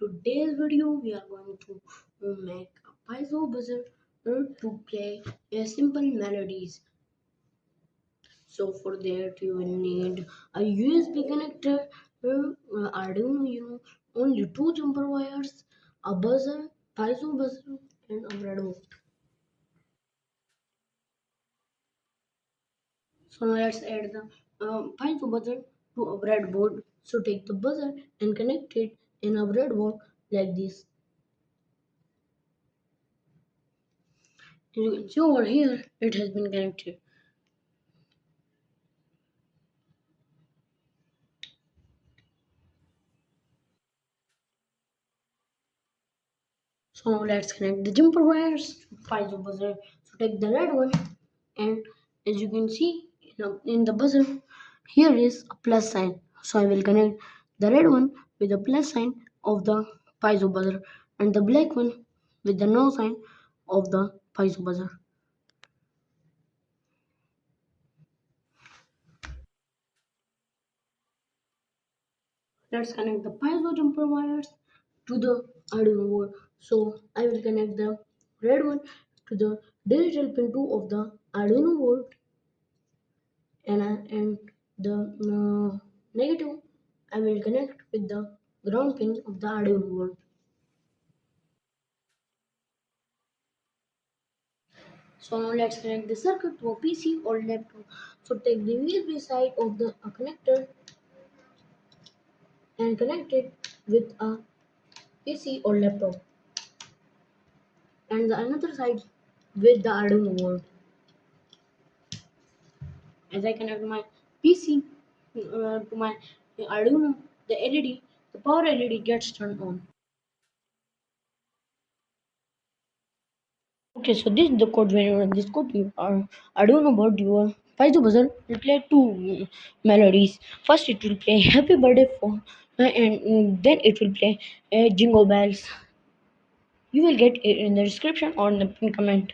today's video we are going to make a Piezo buzzer to play a simple melodies. So for that you will need a USB connector, Arduino Uno, only two jumper wires, a buzzer, Piezo buzzer, and a breadboard. So now let's add the Piezo buzzer to a breadboard. So take the buzzer and connect it in a breadboard like this. You can see over here it has been connected. So now let's connect the jumper wires to Piezo buzzer. So take the red one, and as you can see in the buzzer, here is a plus sign. So I will connect the red one with the plus sign of the Piezo buzzer and the black one with the no sign of the Piezo buzzer. Let's connect the Piezo jumper wires to the Arduino board. So I will connect the red one to the digital pin 2 of the Arduino board, and the negative I will connect with the ground pin of the Arduino board. So now let's connect the circuit to a PC or laptop. So take the USB side of the connector and connect it with a PC or laptop, and the another side with the Arduino board. As I connect my PC to my Arduino, the LED, the power LED gets turned on. Okay, so this is the code. When you run this code, you are Arduino board, your Piezo buzzer will play two melodies. First, it will play Happy Birthday for, and then it will play Jingle Bells. You will get it in the description or in the pin comment.